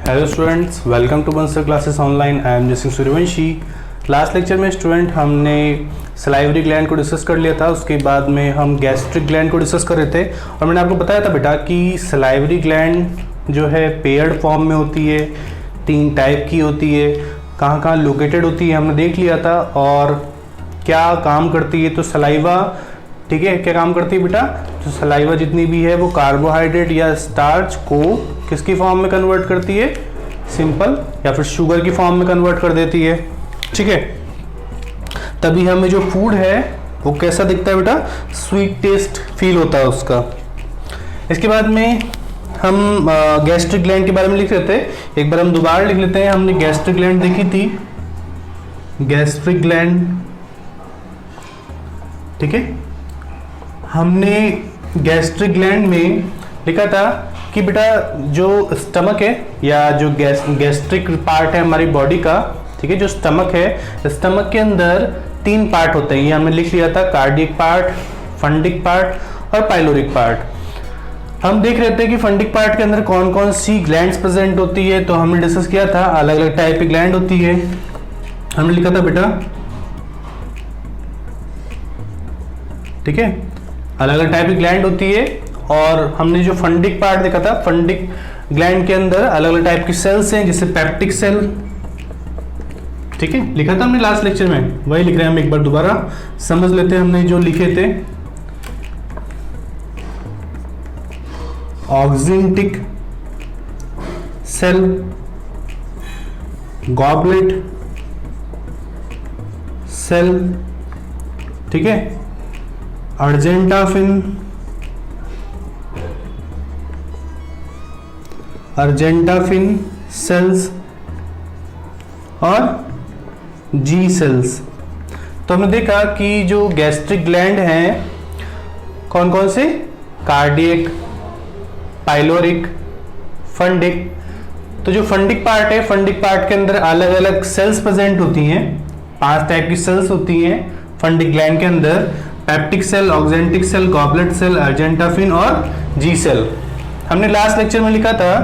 Hello students, welcome to Bansal classes online. I am Jaising Suryavanshi. Last lecture में student हमने salivary gland को discuss कर लिया था। उसके बाद में हम गैस्ट्रिक ग्लैंड को डिस्कस कर रहे थे और मैंने आपको बताया था बेटा कि सलाइवरी ग्लैंड जो है पेयर्ड फॉर्म में होती है, 3 टाइप की होती है, कहाँ कहाँ लोकेटेड होती है हमने देख लिया था और क्या काम करती है। तो सलाइवा, ठीक है, क्या काम करती है बेटा? तो सलाइवा जितनी भी है वो कार्बोहाइड्रेट या स्टार्च को किसकी फॉर्म में कन्वर्ट करती है? सिंपल या फिर शुगर की फॉर्म में कन्वर्ट कर देती है, ठीक है। तभी हमें जो फूड है वो कैसा दिखता है बेटा? स्वीट टेस्ट फील होता है उसका। इसके बाद में हम गैस्ट्रिक ग्लैंड के बारे में लिख रहे थे, एक बार हम दोबारा लिख लेते हैं। हमने गैस्ट्रिक ग्लैंड देखी थी, गैस्ट्रिक ग्लैंड, ठीक है। हमने गैस्ट्रिक ग्लैंड में लिखा था कि बेटा जो स्टमक है या जो गैस्ट्रिक पार्ट है हमारी बॉडी का, ठीक है, जो स्टमक है, स्टमक के अंदर 3 पार्ट होते हैं। ये हमने लिख लिया था, कार्डियक पार्ट, फंडिक पार्ट और पाइलोरिक पार्ट। हम देख रहे थे कि फंडिक पार्ट के अंदर कौन कौन सी ग्लैंड्स प्रेजेंट होती है, तो हमने डिस्कस किया था अलग अलग टाइप की ग्लैंड होती है। हमने लिखा था बेटा, ठीक है, अलग अलग टाइप की ग्लैंड होती है। और हमने जो फंडिक पार्ट देखा था, फंडिक ग्लैंड के अंदर अलग अलग टाइप की सेल्स हैं, जैसे पेप्टिक सेल, ठीक है, लिखा था हमने लास्ट लेक्चर में, वही लिख रहे हैं हम एक बार दोबारा समझ लेते हैं हमने जो लिखे थे। ऑक्सिंटिक सेल, गॉबलेट सेल, ठीक है, अर्जेंटाफिन, अर्जेंटाफिन सेल्स और जी सेल्स। तो हमने देखा कि जो गैस्ट्रिक ग्लैंड हैं कौन कौन से? Cardiac, pyloric, fundic. तो जो फंडिक पार्ट है, फंडिक पार्ट के अंदर अलग अलग सेल्स प्रेजेंट होती हैं, 5 टाइप की सेल्स होती हैं फंडिक ग्लैंड के अंदर, peptic cell, oxyntic cell, goblet cell, argentaffin और जी सेल। हमने लास्ट लेक्चर में लिखा था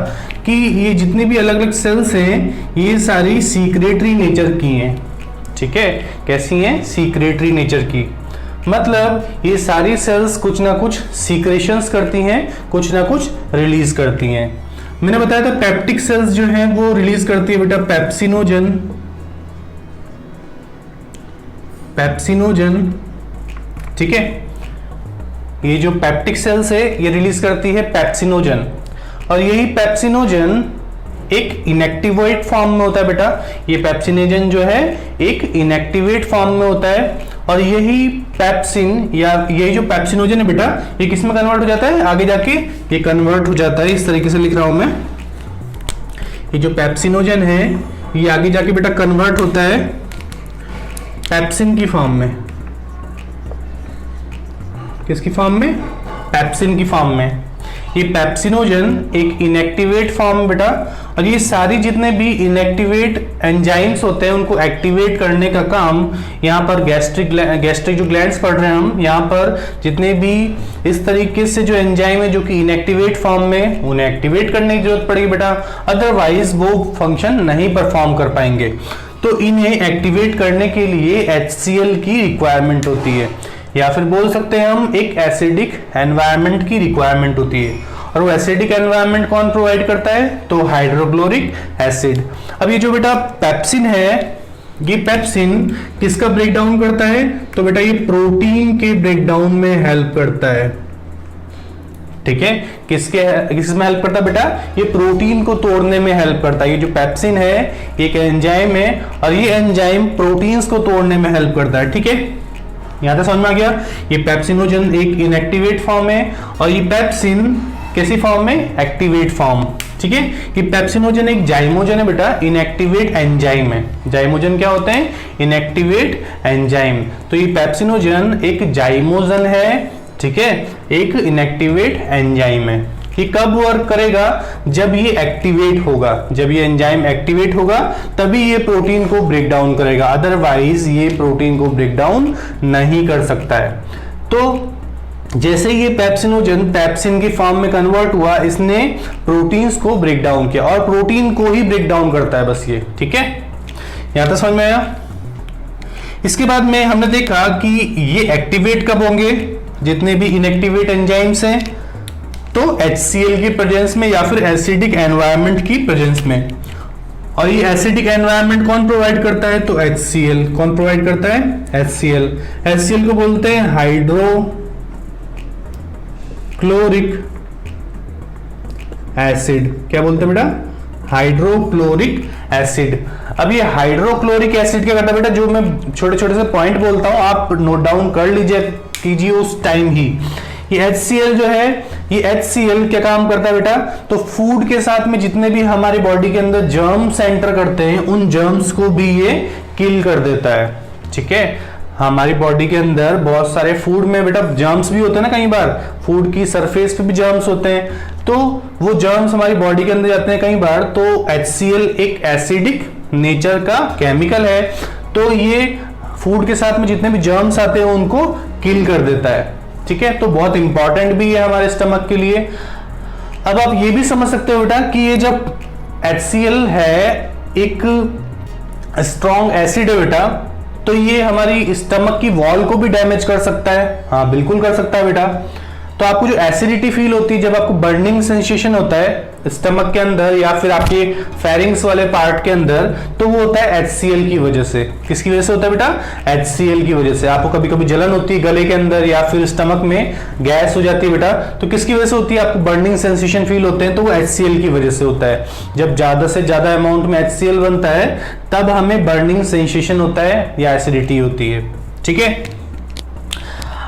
कि ये जितनी भी अलग अलग सेल्स हैं ये सारी सीक्रेटरी नेचर की हैं, ठीक है। कैसी हैं? सीक्रेटरी नेचर की। मतलब ये सारी सेल्स कुछ ना कुछ सीक्रेशंस करती हैं, कुछ ना कुछ रिलीज करती हैं। मैंने बताया था पेप्टिक सेल्स जो हैं वो रिलीज करती है बेटा पेप्सिनोजन, पेप्सिनोजन, ठीक है। ये जो पेप्टिक सेल्स है ये रिलीज करती है पेप्सिनोजन, और यही पेप्सिनोजन एक इनएक्टिवेट फॉर्म में होता है बेटा। ये पेप्सिनोजन जो है एक इनएक्टिवेट फॉर्म में होता है, और यही पेप्सिन या यही जो पेप्सिनोजन है बेटा ये किस में कन्वर्ट हो जाता है? आगे जाके ये कन्वर्ट हो जाता है, इस तरीके से लिख रहा हूं मैं। ये जो पेप्सिनोजन है ये आगे जाके बेटा कन्वर्ट होता है पेप्सिन की फॉर्म में। किसकी फॉर्म में? पेप्सिन की फॉर्म में। ये पेप्सिनोजन एक इनएक्टिवेट फॉर्म बेटा, और ये सारी जितने भी इनएक्टिवेट एंजाइम्स होते हैं उनको एक्टिवेट करने का काम यहाँ पर गैस्ट्रिक जो ग्लैंड्स पढ़ रहे हैं हम, यहाँ पर जितने भी इस तरीके से जो एंजाइम है जो कि इनएक्टिवेट फॉर्म में, उन्हें एक्टिवेट करने की जरूरत पड़ेगी बेटा, अदरवाइज वो फंक्शन नहीं परफॉर्म कर पाएंगे। तो इन्हें एक्टिवेट करने के लिए HCl की रिक्वायरमेंट होती है, या फिर बोल सकते हैं हम एक एसिडिक एनवायरनमेंट की रिक्वायरमेंट होती है। और वो एसिडिक एनवायरनमेंट कौन प्रोवाइड करता है? तो हाइड्रोक्लोरिक एसिड। अब ये जो बेटा पेप्सिन है, ये पेप्सिन किसका ब्रेकडाउन करता है? तो बेटा ये प्रोटीन के ब्रेकडाउन में हेल्प करता है, ठीक है। किसमें हेल्प करता है बेटा? ये प्रोटीन को तोड़ने में हेल्प करता है। ये जो पेप्सिन है एक एंजाइम है, और ये एंजाइम प्रोटीन्स को तोड़ने में हेल्प करता है, ठीक है। यहां तक समझ में आ गया? ये पेप्सिनोजन एक इनएक्टिवेट फॉर्म है, और ये पेप्सिन कैसी फॉर्म में? एक्टिवेट फॉर्म, ठीक है। ये पेप्सिनोजन एक जाइमोजन है बेटा, इनएक्टिवेट एंजाइम है। जाइमोजन क्या होते हैं? Inactivate enzyme. तो ये पेप्सिनोजन एक जाइमोजन है, ठीक है, एक इनएक्टिवेट एंजाइम है। ये कब वर्क करेगा? जब ये एक्टिवेट होगा, जब ये एंजाइम एक्टिवेट होगा तभी ये प्रोटीन को ब्रेक डाउन करेगा, अदरवाइज ये प्रोटीन को ब्रेक डाउन नहीं कर सकता है। तो जैसे ये पेप्सिनोजन पेप्सिन की फॉर्म में कन्वर्ट हुआ, इसने प्रोटीन्स को ब्रेक डाउन किया और प्रोटीन को ही ब्रेक डाउन करता है बस ये, ठीक है, यहां तक समझ में आया। इसके बाद में हमने देखा कि ये एक्टिवेट कब होंगे, जितने भी इनएक्टिवेट एंजाइम्स हैं, तो HCl की प्रेजेंस में या फिर एसिडिक एनवायरनमेंट की प्रेजेंस में। और ये एसिडिक एनवायरनमेंट कौन प्रोवाइड करता है, तो HCl। कौन प्रोवाइड करता है, HCl। HCl को बोलते हैं हाइड्रोक्लोरिक एसिड। क्या बोलते हैं बेटा, हाइड्रोक्लोरिक एसिड। अब ये हाइड्रोक्लोरिक एसिड क्या करता है बेटा, जो मैं छोटे छोटे से पॉइंट बोलता हूं आप नोट डाउन कर कीजिए उस टाइम ही। ये HCl जो है, ये HCl क्या काम करता है बेटा, तो फूड के साथ में जितने भी हमारे बॉडी के अंदर जर्म्स एंटर करते हैं उन जर्म्स को भी ये किल कर देता है, ठीक है। हमारी बॉडी के अंदर बहुत सारे फूड में बेटा जर्म्स भी होते हैं ना, कई बार फूड की सरफेस पे भी जर्म्स होते हैं, तो वो जर्म्स हमारी बॉडी के अंदर जाते हैं कई बार। तो HCl एक एसिडिक नेचर का केमिकल है, तो ये फूड के साथ में जितने भी जर्म्स आते हैं उनको किल कर देता है, ठीक है। तो बहुत इंपॉर्टेंट भी है हमारे स्टमक के लिए। अब आप ये भी समझ सकते हो बेटा कि ये जब HCl है एक स्ट्रॉन्ग एसिड है बेटा, तो ये हमारी स्टमक की वॉल को भी डैमेज कर सकता है। हाँ बिल्कुल कर सकता है बेटा। तो आपको जो एसिडिटी फील होती है, जब आपको बर्निंग सेंसेशन होता है स्टमक के अंदर या फिर आपके फेरिंग्स वाले पार्ट के अंदर, तो वो होता है HCl की वजह से। किसकी वजह से होता है बेटा, HCl की वजह से। आपको कभी कभी जलन होती है गले के अंदर या फिर स्टमक में गैस हो जाती है बेटा, तो किसकी वजह से होती है, आपको बर्निंग सेंसेशन फील होते हैं, तो वो HCl की वजह से होता है। जब ज्यादा से ज्यादा अमाउंट में HCl बनता है तब हमें बर्निंग सेंसेशन होता है या एसिडिटी होती है, ठीक है।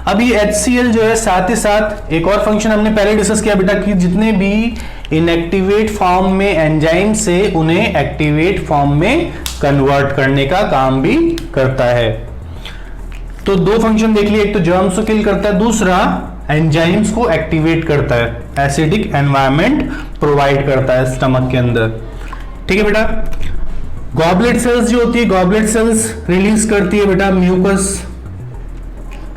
अब ये HCl जो है साथ ही साथ एक और फंक्शन हमने पहले डिस्कस किया बेटा कि जितने भी इनएक्टिवेट फॉर्म में एंजाइम से उन्हें एक्टिवेट फॉर्म में कन्वर्ट करने का काम भी करता है। तो दो फंक्शन देख लिए, एक तो जर्म्स को किल करता है, दूसरा एंजाइम्स को एक्टिवेट करता है, एसिडिक एनवायरनमेंट प्रोवाइड करता है स्टमक के अंदर, ठीक है बेटा। गॉबलेट सेल्स जो होती है, गॉबलेट सेल्स रिलीज करती है बेटा म्यूकस।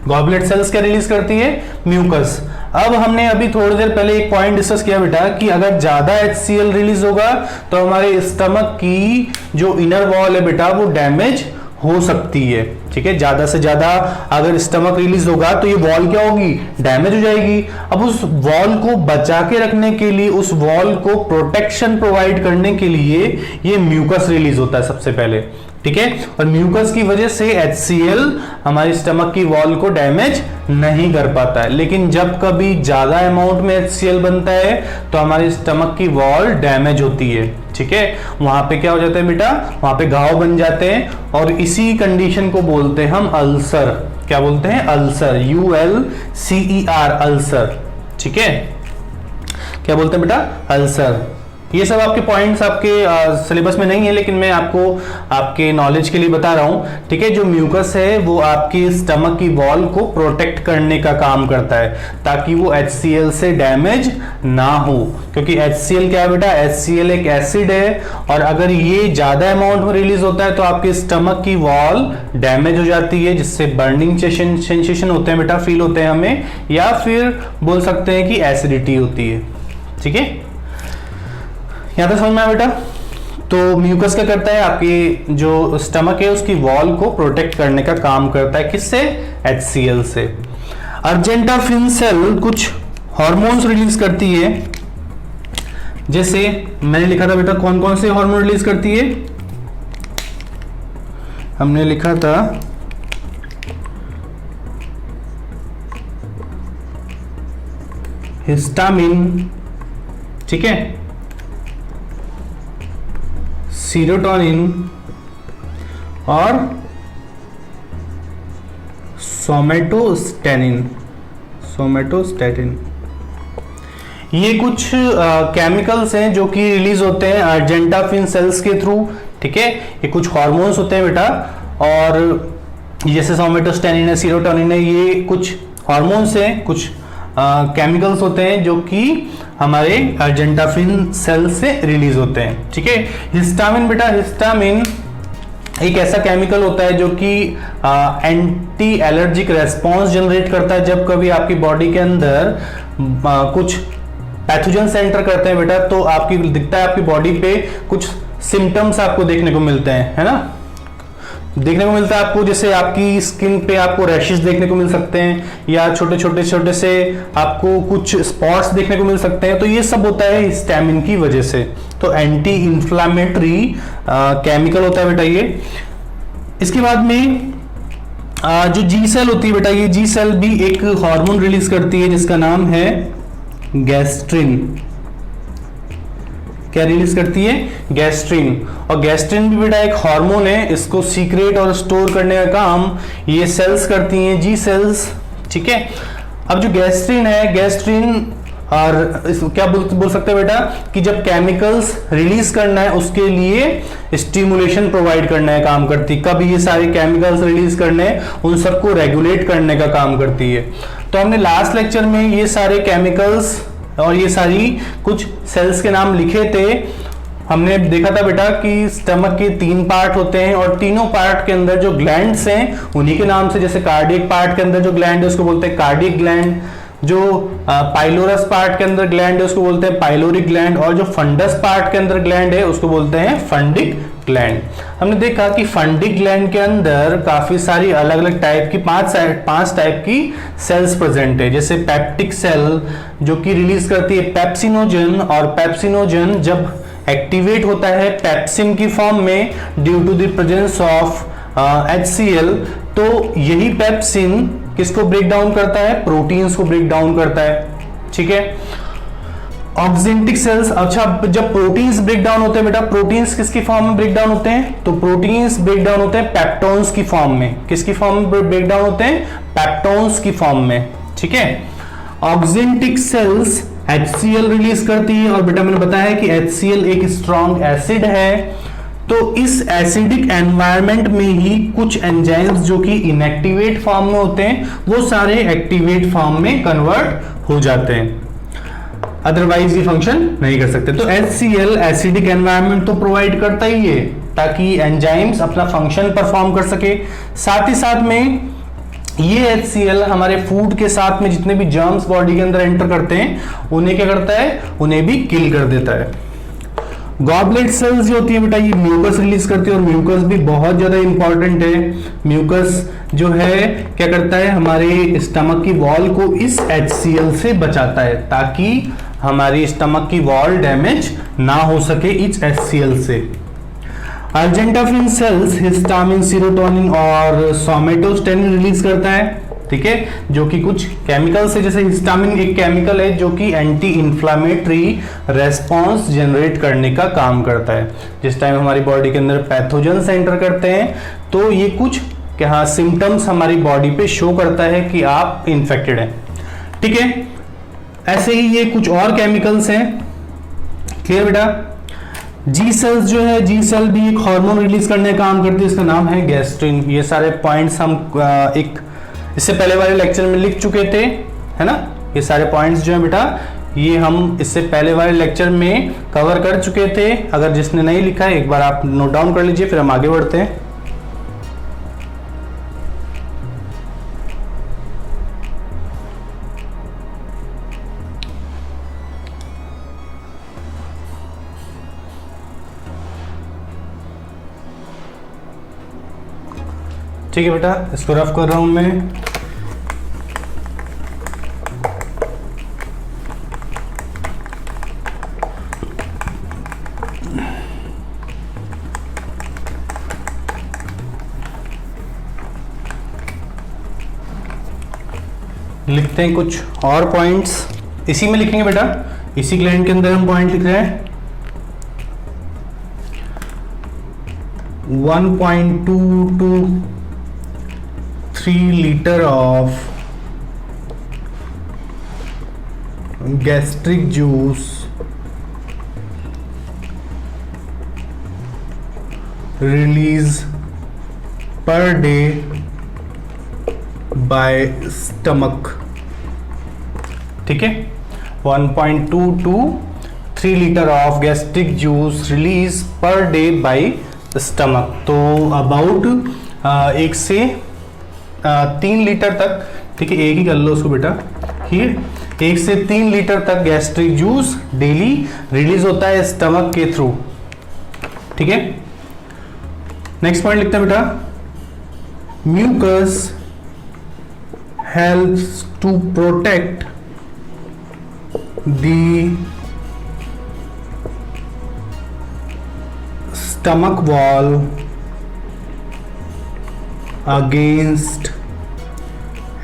गॉबलेट सेल्स क्या रिलीज करती है, म्यूकस। अब हमने अभी थोड़ी देर पहले एक पॉइंट डिस्कस किया बेटा कि अगर ज्यादा HCl रिलीज होगा तो हमारे स्टमक की जो इनर वॉल है बेटा वो डैमेज हो सकती है, ठीक है। ज्यादा से ज्यादा अगर स्टमक रिलीज होगा तो ये वॉल क्या होगी, डैमेज हो जाएगी। अब उस वॉल को बचा के रखने के लिए, उस वॉल को प्रोटेक्शन प्रोवाइड करने के लिए ये म्यूकस रिलीज होता है सबसे पहले, ठीक है। और म्यूकस की वजह से HCl हमारी स्टमक की वॉल को डैमेज नहीं कर पाता है। लेकिन जब कभी ज्यादा अमाउंट में HCl बनता है तो हमारी स्टमक की वॉल डैमेज होती है, ठीक है। वहां पे क्या हो जाता है बेटा, वहां पे घाव बन जाते हैं और इसी कंडीशन को बोलते हैं हम अल्सर। क्या बोलते हैं, अल्सर, ULCER, अल्सर, ठीक है। क्या बोलते हैं बेटा, अल्सर। ये सब आपके पॉइंट्स आपके सिलेबस में नहीं है, लेकिन मैं आपको आपके नॉलेज के लिए बता रहा हूं, ठीक है। जो म्यूकस है वो आपकी स्टमक की वॉल को प्रोटेक्ट करने का काम करता है ताकि वो HCl से डैमेज ना हो, क्योंकि HCl क्या है बेटा, HCl एक एसिड है और अगर ये ज्यादा अमाउंट में रिलीज होता है तो आपके स्टमक की वॉल डैमेज हो जाती है, जिससे बर्निंग सेंसेशन होते हैं बेटा, फील होते हैं हमें, या फिर बोल सकते हैं कि एसिडिटी होती है, ठीक है। यहां तक समझ में आया बेटा। तो म्यूकस क्या करता है, आपकी जो स्टमक है उसकी वॉल को प्रोटेक्ट करने का काम करता है, किससे, HCl से। अर्जेंटाफिन सेल कुछ हार्मोन्स रिलीज करती है, जैसे मैंने लिखा था बेटा कौन कौन से हार्मोन रिलीज करती है, हमने लिखा था हिस्टामिन, ठीक है, सीरोटोनिन और सोमेटोस्टैटिन। ये कुछ केमिकल्स हैं जो कि रिलीज होते हैं अर्जेंटाफिन सेल्स के थ्रू, ठीक है। ये कुछ हार्मोन्स होते हैं बेटा, और जैसे सोमेटोस्टैटिन है, सीरोटोनिन है, ये कुछ हार्मोन्स हैं, कुछ केमिकल्स होते हैं जो कि हमारे अर्जेंटाफिन सेल से रिलीज होते हैं, ठीक है। हिस्टामिन बेटा, हिस्टामिन एक ऐसा केमिकल होता है जो कि एंटी एलर्जिक रेस्पॉन्स जनरेट करता है जब कभी आपकी बॉडी के अंदर कुछ पैथोजन एंटर करते हैं बेटा, तो आपकी दिखता है आपकी बॉडी पे कुछ सिम्टम्स आपको देखने को मिलते हैं, है ना, देखने को मिलता है आपको, जैसे आपकी स्किन पे आपको रैशेस देखने को मिल सकते हैं या छोटे से आपको कुछ स्पॉट्स देखने को मिल सकते हैं। तो ये सब होता है हिस्टामिन की वजह से। तो एंटी इंफ्लामेटरी केमिकल होता है बेटा ये। इसके बाद में जो जी सेल होती है बेटा, ये जी सेल भी एक हार्मोन रिलीज करती है जिसका नाम है गैस्ट्रिन। क्या रिलीज करती है? गैस्ट्रिन। और गैस्ट्रिन भी बेटा एक हार्मोन है, इसको सीक्रेट और स्टोर करने का काम ये सेल्स करती हैं, जी सेल्स, ठीक है। अब जो गैस्ट्रिन है, गैस्ट्रिन और क्या बोल सकते हैं बेटा कि जब केमिकल्स रिलीज करना है उसके लिए स्टिमुलेशन प्रोवाइड करने का काम करती है। कब ये सारे केमिकल्स रिलीज करने उन सबको रेगुलेट करने का काम करती है। तो हमने लास्ट लेक्चर में ये सारे केमिकल्स और ये सारी कुछ सेल्स के नाम लिखे थे। हमने देखा था बेटा कि स्टमक के 3 पार्ट होते हैं और तीनों पार्ट के अंदर जो ग्लैंड्स हैं उन्हीं के नाम से, जैसे कार्डियक पार्ट के अंदर जो ग्लैंड है उसको बोलते हैं कार्डियक ग्लैंड, जो पाइलोरस पार्ट के अंदर ग्लैंड है उसको बोलते हैं पाइलोरिक ग्लैंड, और जो फंडस पार्ट के अंदर ग्लैंड है उसको बोलते हैं फंडिक ग्लैंड। हमने देखा कि फंडिक ग्लैंड के अंदर काफी सारी अलग अलग टाइप की 5 टाइप की सेल्स प्रेजेंट है, जैसे पेप्टिक सेल जो कि रिलीज करती है पेप्सिनोजन, और पेप्सिनोजन जब एक्टिवेट होता है पेप्सिन की फॉर्म में due to the presence of HCl, तो यही पेप्सिन किसको ब्रेक डाउन करता है? प्रोटीन्स को ब्रेक डाउन करता है, ठीक है। ऑक्जेंटिक सेल्स, अच्छा जब प्रोटीन्स ब्रेक डाउन होते हैं बेटा, प्रोटीन्स किसकी फॉर्म में ब्रेक डाउन होते हैं? तो प्रोटीन्स ब्रेक डाउन होते हैं पेप्टोन्स की फॉर्म में। किसकी फॉर्म में ब्रेक डाउन होते हैं? पेप्टोन्स की फॉर्म में, ठीक है। ऑक्जेंटिक सेल्स HCl रिलीज करती है, और बेटा मैंने बताया कि HCl एक स्ट्रॉन्ग एसिड है। तो इस एसिडिक एनवायरनमेंट में ही कुछ एंजाइम्स जो कि इनएक्टिवेट फॉर्म में होते हैं वो सारे एक्टिवेट फॉर्म में कन्वर्ट हो जाते हैं, अदरवाइज ये फंक्शन नहीं कर सकते। तो HCl एसिडिक एनवायरनमेंट तो प्रोवाइड करता ही है ताकि एंजाइम्स अपना फंक्शन परफॉर्म कर सके। साथ ही साथ में ये HCl हमारे फूड के साथ में जितने भी जर्म्स बॉडी के अंदर एंटर करते हैं उन्हें क्या करता है? उन्हें भी किल कर देता है। गॉबलेट सेल्स जो होती है बेटा, ये म्यूकस रिलीज करती है, और म्यूकस भी बहुत ज्यादा इंपॉर्टेंट है। म्यूकस जो है क्या करता है? हमारे स्टमक की वॉल को इस HCl से बचाता है ताकि हमारी स्टमक की वॉल डैमेज ना हो सके इस HCl से। अर्जेंटाफिन सेल्स हिस्टामिन, सीरोटोनिन और सोमेटोस्टेनिन रिलीज करता है, ठीक है, जो कि कुछ केमिकल्स है। जैसे हिस्टामिन एक केमिकल है जो कि एंटी इंफ्लामेटरी रेस्पॉन्स जनरेट करने का काम करता है। जिस टाइम हमारी बॉडी के अंदर पैथोजन्स एंटर करते हैं तो ये कुछ क्या सिम्टम्स हमारी बॉडी पे शो करता है कि आप इन्फेक्टेड हैं, ठीक है। ऐसे ही ये कुछ और केमिकल्स हैं, क्लियर बेटा। जी सेल्स जो है, जी सेल भी एक हार्मोन रिलीज करने का काम करती है, इसका नाम है गैस्ट्रिन। ये सारे पॉइंट्स हम एक इससे पहले वाले लेक्चर में लिख चुके थे, है ना। ये सारे पॉइंट्स जो है बेटा ये हम इससे पहले वाले लेक्चर में कवर कर चुके थे। अगर जिसने नहीं लिखा है एक बार आप नोट डाउन कर लीजिए, फिर हम आगे बढ़ते हैं। ठीक है बेटा, इसको रफ कर रहा हूं मैं। लिखते हैं कुछ और पॉइंट्स, इसी में लिखेंगे बेटा, इसी ग्लैंड के अंदर हम पॉइंट लिख रहे हैं। 1.2 to 3 liter of gastric juice release per day by stomach, ठीक है। 1.2 to 3 liter of gastric juice release per day by stomach. तो अबाउट 1 से 3 लीटर तक, ठीक है, एक ही कर लो उसको बेटा, हियर 1 से 3 लीटर तक गैस्ट्रिक जूस डेली रिलीज होता है स्टमक के थ्रू। ठीक है, नेक्स्ट पॉइंट लिखते हैं बेटा, mucus helps to protect the stomach wall against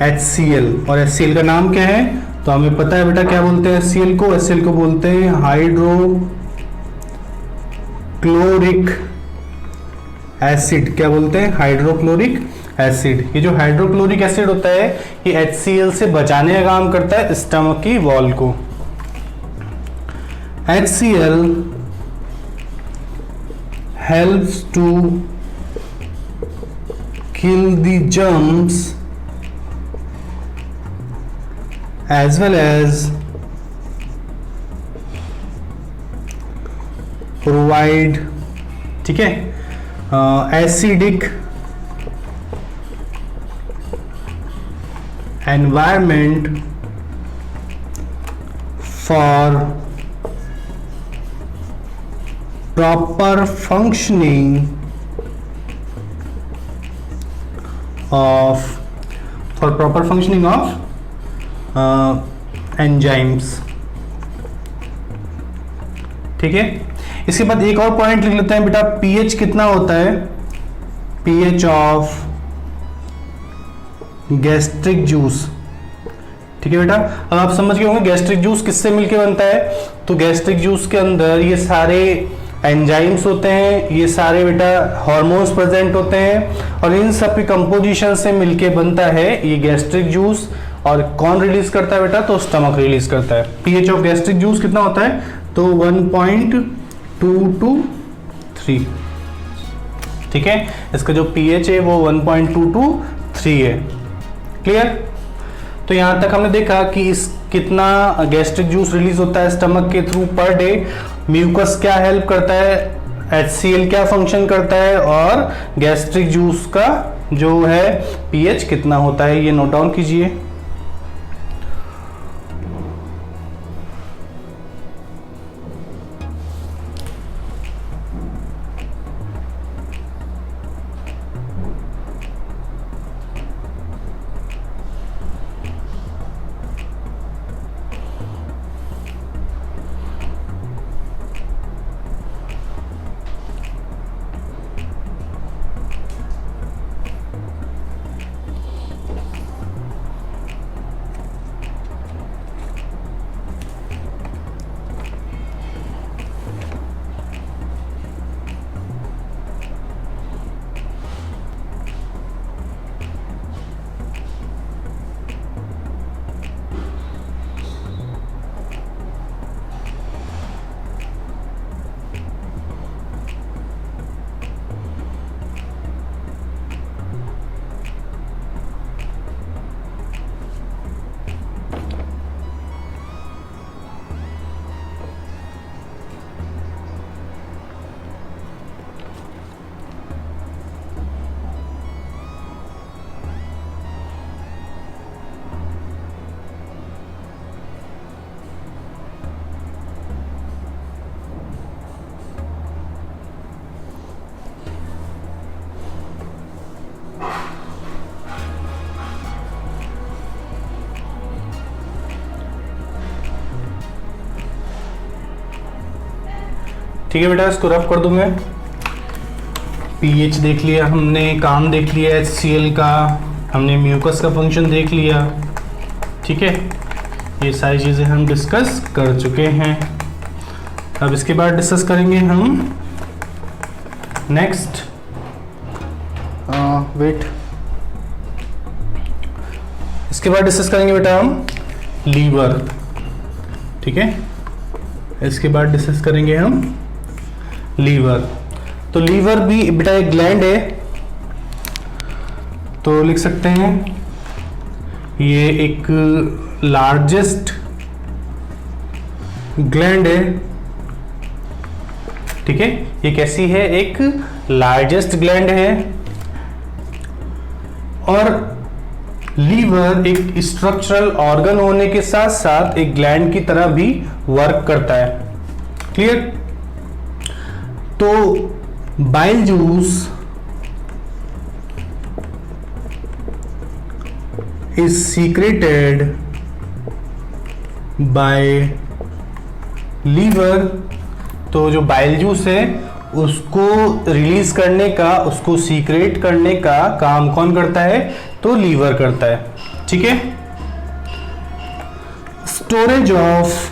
HCl। और HCl का नाम क्या है? तो हमें पता है बेटा क्या बोलते हैं HCl को? HCl को बोलते हैं हाइड्रोक्लोरिक एसिड। क्या बोलते हैं? Hydrochloric acid. ये जो हाइड्रोक्लोरिक एसिड होता है ये HCl से बचाने का काम करता है स्टमक की वॉल को। HCl helps to kill the germs as well as provide, ठीक है, acidic environment for proper functioning of enzymes. ठीक है, इसके बाद एक और पॉइंट लिख लेते हैं बेटा, पीएच कितना होता है? PH of gastric juice. ठीक है बेटा, अब आप समझ गए होंगे गैस्ट्रिक जूस किससे मिलके बनता है। तो गैस्ट्रिक जूस के अंदर ये सारे एंजाइम्स होते हैं, ये सारे बेटा हार्मोन्स प्रेजेंट होते हैं और इन सब की कंपोजिशन से मिलके बनता है ये गैस्ट्रिक जूस। और कौन रिलीज करता है बेटा? तो स्टमक रिलीज करता है। पीएच ऑफ गैस्ट्रिक जूस कितना होता है? तो 1.223। ठीक है, इसका जो पीएच है वो 1.223 है। क्लियर? तो यहां तक हमने देखा कि इस कितना गैस्ट्रिक जूस रिलीज होता है स्टमक के थ्रू पर डे, म्यूकस क्या हेल्प करता है, HCl क्या फंक्शन करता है, और गैस्ट्रिक जूस का जो है पीएच कितना होता है, ये नोट डाउन कीजिए। ठीक है बेटा, इसको रफ कर दूं मैं। पीएच देख लिया हमने, काम देख लिया HCl का, हमने म्यूकस का फंक्शन देख लिया। ठीक है, ये सारी चीज़ें हम डिस्कस कर चुके हैं। अब इसके बाद डिस्कस करेंगे हम नेक्स्ट वेट, इसके बाद डिस्कस करेंगे बेटा हम लीवर। ठीक है, इसके बाद डिस्कस करेंगे हम लीवर। तो लीवर भी बेटा एक ग्लैंड है, तो लिख सकते हैं ये एक लार्जेस्ट ग्लैंड है। ठीक है, ये कैसी है? एक लार्जेस्ट ग्लैंड है, और लीवर एक स्ट्रक्चरल ऑर्गन होने के साथ साथ एक ग्लैंड की तरह भी वर्क करता है। क्लियर? तो bile juice is secreted by liver. तो जो बाइल जूस है उसको रिलीज करने का, उसको सीक्रेट करने का काम कौन करता है? तो लीवर करता है। ठीक है। Storage of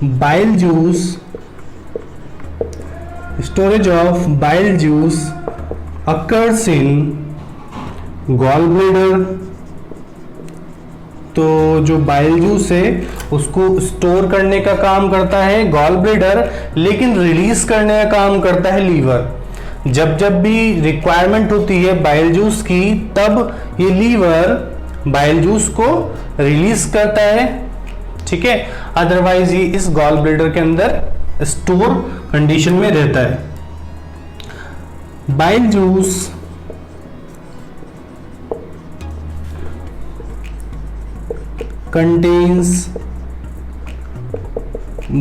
bile juice, storage of bile juice occurs in gall bladder. तो जो बाइल जूस है उसको स्टोर करने का काम करता है गॉल ब्लैडर, लेकिन रिलीज करने का काम करता है लीवर। जब जब भी रिक्वायरमेंट होती है बाइल जूस की, तब ये लीवर बाइल जूस को रिलीज करता है। ठीक है। अदरवाइज ये इस गॉल ब्लैडर के अंदर स्टोर कंडीशन में रहता है। Bile juice contains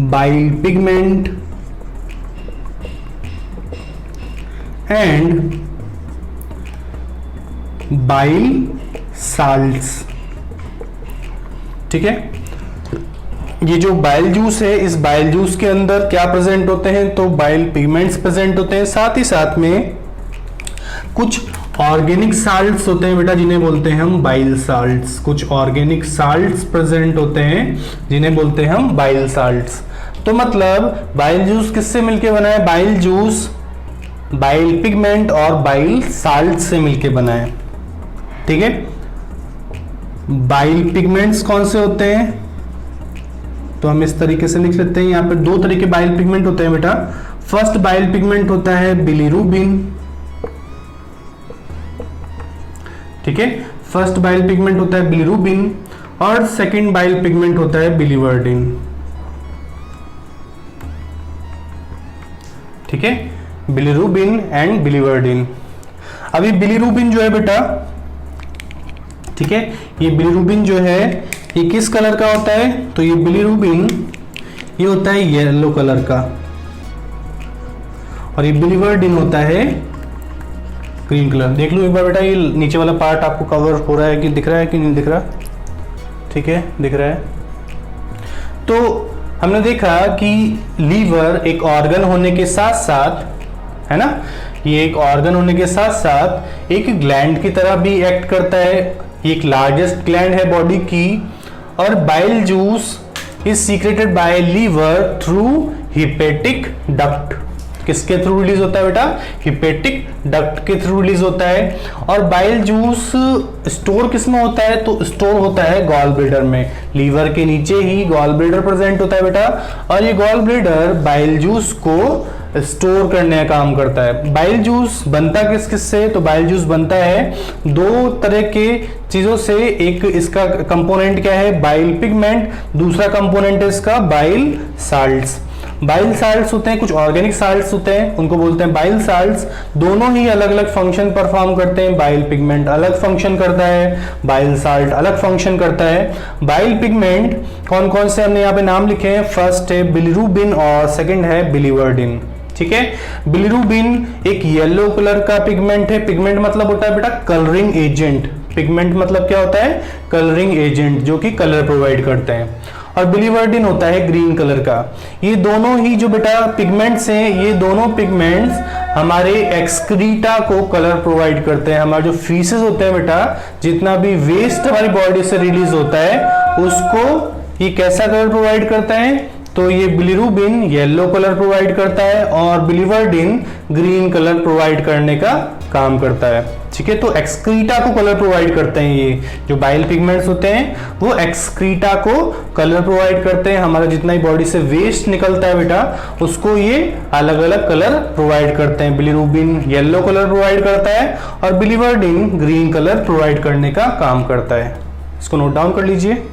bile pigment and bile salts। ठीक है। ये जो बाइल जूस है, इस बाइल जूस के अंदर क्या प्रेजेंट होते हैं? तो बाइल पिगमेंट्स प्रेजेंट होते हैं, साथ ही साथ में कुछ ऑर्गेनिक साल्ट्स होते हैं बेटा, जिन्हें बोलते हैं हम बाइल साल्ट्स। कुछ ऑर्गेनिक साल्ट्स प्रेजेंट होते हैं जिन्हें बोलते हैं हम बाइल साल्ट्स। तो मतलब बाइल जूस किससे मिलके बना है? बाइल जूस बाइल पिगमेंट और बाइल साल्ट से मिलके बना है। ठीक है। बाइल पिगमेंट्स कौन से होते हैं? तो हम इस तरीके से लिख लेते हैं। यहाँ पे दो तरह के बाइल पिगमेंट होते हैं बेटा। फर्स्ट बाइल पिगमेंट होता है बिलीरुबिन। ठीक है। फर्स्ट बाइल पिगमेंट होता है बिलीरुबिन और सेकंड बाइल पिगमेंट होता है बिलीवर्डिन। ठीक है। Bilirubin and biliverdin. अभी बिलीरुबिन जो है बेटा, ठीक है, ये बिलीरुबिन जो है ये किस कलर का होता है? तो ये बिलीरुबिन ये होता है येलो कलर का, और ये बिलीवर्डिन होता है ग्रीन कलर। देख लो एक बार बेटा, ये नीचे वाला पार्ट आपको कवर हो रहा है कि दिख रहा है कि नहीं दिख रहा? ठीक है, दिख रहा है। तो हमने देखा कि लीवर एक ऑर्गन होने के साथ साथ, है ना, ये एक ऑर्गन होने के साथ साथ एक ग्लैंड की तरह भी एक्ट करता है। ये एक लार्जेस्ट ग्लैंड है बॉडी की। और bile juice is secreted by liver through hepatic duct. किसके थ्रू रिलीज होता है बेटा? हिपेटिक डक्ट के थ्रू रिलीज होता है। और बाइल जूस स्टोर किस में होता है? तो स्टोर होता है गॉल ब्लैडर में। लीवर के नीचे ही गॉल ब्लैडर प्रेजेंट होता है बेटा, और ये गॉल ब्लैडर बाइल जूस को स्टोर करने का काम करता है। बाइल जूस बनता किस किस से? तो बाइल जूस बनता है दो तरह के चीजों से। एक इसका कंपोनेंट क्या है? Bile pigment. दूसरा कंपोनेंट है इसका बाइल साल्ट्स। बाइल साल्ट्स होते हैं, कुछ ऑर्गेनिक साल्ट्स होते हैं, उनको बोलते हैं बाइल साल्ट्स। दोनों ही अलग अलग फंक्शन परफॉर्म करते हैं। बाइल पिगमेंट अलग फंक्शन करता है, बाइल साल्ट अलग फंक्शन करता है। बाइल पिगमेंट कौन कौन से हमने यहाँ पे नाम लिखे हैं? फर्स्ट है बिलीरुबिन और सेकंड है बिलीवर्डिन। ठीक है। बिलीरुबिन एक येलो कलर का पिगमेंट है। पिगमेंट मतलब होता है बेटा कलरिंग एजेंट। पिगमेंट मतलब क्या होता है? कलरिंग एजेंट, जो कि कलर प्रोवाइड करते हैं। और बिलीवर्डिन होता है ग्रीन कलर का। ये दोनों ही जो बेटा पिगमेंट्स हैं, ये दोनों पिगमेंट्स हमारे एक्सक्रीटा को कलर प्रोवाइड करते हैं। हमारे जो फीसेस होते हैं बेटा, जितना भी वेस्ट हमारी बॉडी से रिलीज होता है, उसको ये कैसा कलर प्रोवाइड करता है? तो ये बिलीरुबिन येलो कलर प्रोवाइड करता है और बिलीवर्डिन ग्रीन कलर प्रोवाइड करने का काम करता है। ठीक है। तो एक्सक्रीटा को कलर प्रोवाइड करते हैं। ये जो बाइल पिगमेंट्स होते हैं वो एक्सक्रीटा को कलर प्रोवाइड करते हैं। हमारा जितना ही बॉडी से वेस्ट निकलता है बेटा, उसको ये अलग अलग कलर प्रोवाइड करते हैं। बिलीरुबिन येलो कलर प्रोवाइड करता है और बिलीवर्डिन ग्रीन कलर प्रोवाइड करने का काम करता है। इसको नोट डाउन कर लीजिए।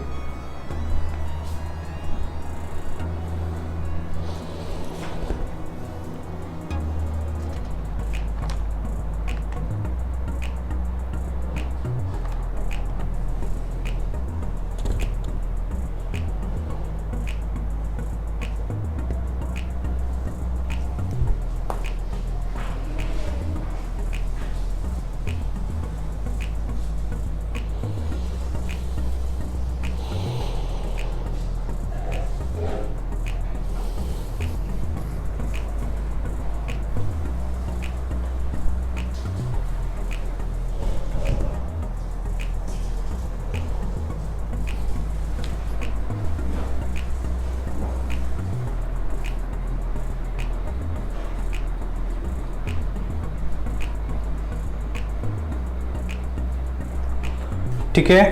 ठीक है,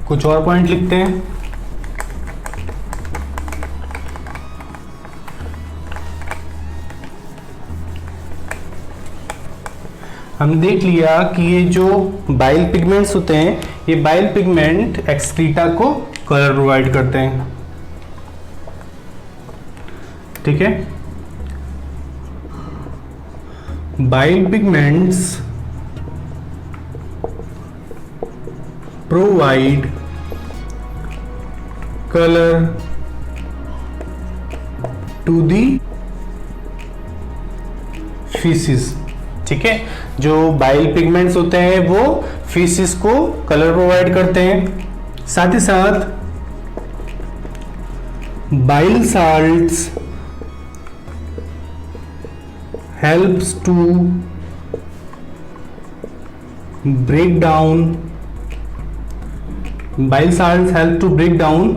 कुछ और पॉइंट लिखते हैं। हमने देख लिया कि ये जो बाइल पिगमेंट्स होते हैं, ये बाइल पिगमेंट एक्सक्रीटा को कलर प्रोवाइड करते हैं। ठीक है, bile pigments provide colour to the faeces. ठीक है, जो बाइल पिगमेंट्स होते हैं वो फीसिस को कलर प्रोवाइड करते हैं। साथ ही साथ bile salts helps to break down, bile salts help to break down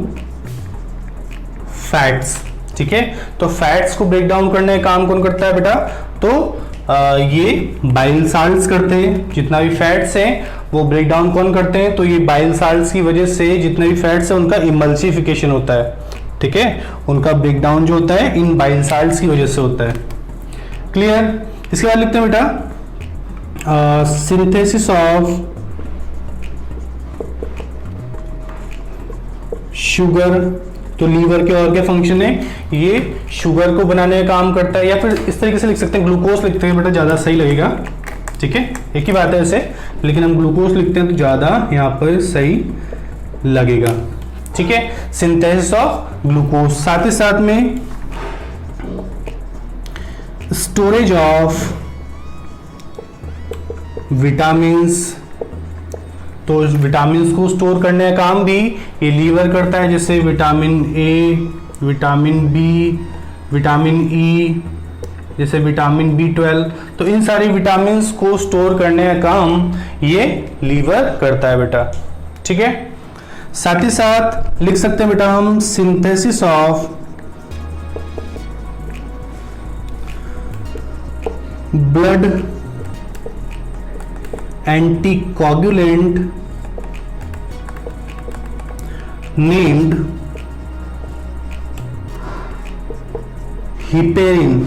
fats. ठीक है, तो फैट्स को ब्रेक डाउन करने का काम कौन करता है बेटा? तो ये बाइल साल्ट्स करते हैं। जितना भी फैट्स हैं वो ब्रेक डाउन कौन करते हैं? तो ये बाइल साल्ट्स की वजह से जितने भी फैट्स हैं उनका इमल्सिफिकेशन होता है। ठीक है, उनका ब्रेक डाउन जो होता है इन बाइल साल्ट्स की वजह से होता है। क्लियर? इसके बाद लिखते हैं बेटा सिंथेसिस ऑफ शुगर। तो लीवर के और क्या फंक्शन है? ये शुगर को बनाने का काम करता है, या फिर इस तरीके से लिख सकते हैं, ग्लूकोज लिखते हैं बेटा, ज्यादा सही लगेगा। ठीक है, एक ही बात है ऐसे, लेकिन हम ग्लूकोज लिखते हैं तो ज्यादा यहाँ पर सही लगेगा। ठीक है, सिंथेसिस ऑफ ग्लूकोज। साथ ही साथ में स्टोरेज ऑफ विटामिन्स। तो विटामिन को स्टोर करने का काम भी ये लीवर करता है, जैसे vitamin A, vitamin B, vitamin E, जैसे विटामिन B12। तो इन सारी विटामिन को स्टोर करने का काम ये लीवर करता है बेटा। ठीक है, साथ ही साथ लिख सकते हैं बेटा हम synthesis of blood anticoagulant named heparin.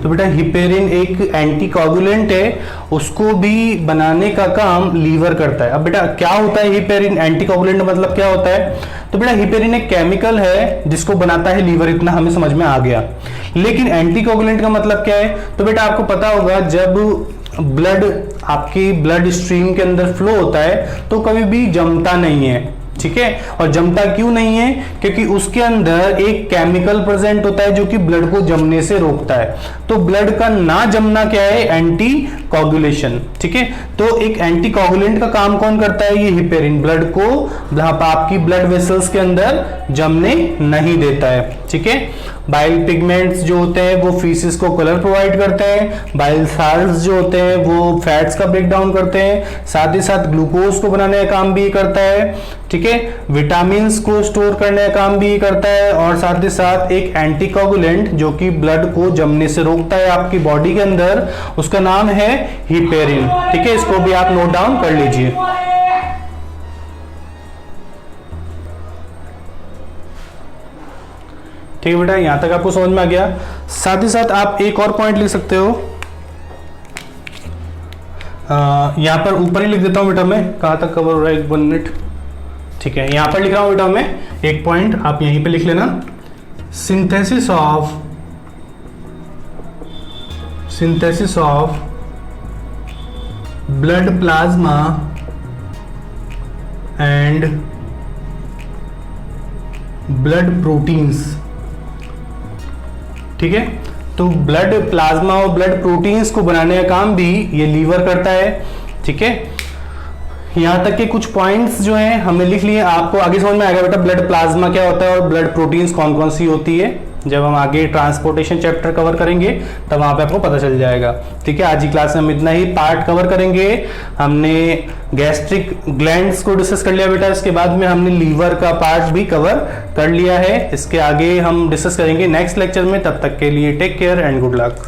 तो बेटा हिपेरिन एक एंटीकोगुलेंट है, उसको भी बनाने का काम लीवर करता है। अब बेटा क्या होता है हिपेरिन? एंटीकोगुलेंट मतलब क्या होता है? तो बेटा हिपेरिन एक केमिकल है जिसको बनाता है लीवर, इतना हमें समझ में आ गया। लेकिन एंटीकोगुलेंट का मतलब क्या है? तो बेटा आपको पता होगा जब ब्लड आपकी ब्लड स्ट्रीम के अंदर फ्लो होता है तो कभी भी जमता नहीं है। ठीक है, और जमता क्यों नहीं है? क्योंकि उसके अंदर एक केमिकल प्रेजेंट होता है जो कि ब्लड को जमने से रोकता है। तो ब्लड का ना जमना क्या है? Anti coagulation. ठीक है, तो एक एंटी कोगुलेंट का काम कौन करता है? ये हिपेरिन ब्लड को आपकी ब्लड वेसल्स के अंदर जमने नहीं देता है। ठीक है, बाइल पिगमेंट्स जो होते हैं वो फीसिस को कलर प्रोवाइड करते हैं, बाइल साल्ट्स जो होते हैं वो फैट्स का ब्रेक डाउन करते हैं, साथ ही साथ ग्लूकोज को बनाने का काम भी करता है। ठीक है, विटामिन्स को स्टोर करने का काम भी करता है, और साथ ही साथ एक एंटीकोगुलेंट जो कि ब्लड को जमने से रोकता है आपकी बॉडी के अंदर, उसका नाम है हिपेरिन। ठीक है, इसको भी आप नोट डाउन कर लीजिए। ठीक है बेटा, यहां तक आपको समझ में आ गया। साथ ही साथ आप एक और पॉइंट लिख सकते हो, यहां पर ऊपर ही लिख देता हूं बेटा मैं, कहां तक कवर हो रहा है, 1 मिनट। ठीक है, यहां पर लिख रहा हूं बेटा मैं एक पॉइंट, आप यहीं पे लिख लेना। Synthesis of blood plasma and blood proteins. ठीक है, तो ब्लड प्लाज्मा और ब्लड प्रोटीन्स को बनाने का काम भी ये लीवर करता है। ठीक है, यहां तक के कुछ पॉइंट्स जो हैं हमने लिख लिए, आपको आगे समझ में आएगा बेटा ब्लड प्लाज्मा क्या होता है और ब्लड प्रोटीन्स कौन कौन सी होती है। जब हम आगे ट्रांसपोर्टेशन चैप्टर कवर करेंगे तब वहां पे आपको पता चल जाएगा। ठीक है, आज की क्लास में हम इतना ही पार्ट कवर करेंगे। हमने गैस्ट्रिक ग्लैंड्स को डिस्कस कर लिया बेटा, इसके बाद में हमने लीवर का पार्ट भी कवर कर लिया है। इसके आगे हम डिस्कस करेंगे नेक्स्ट लेक्चर में। तब तक के लिए take care and good luck.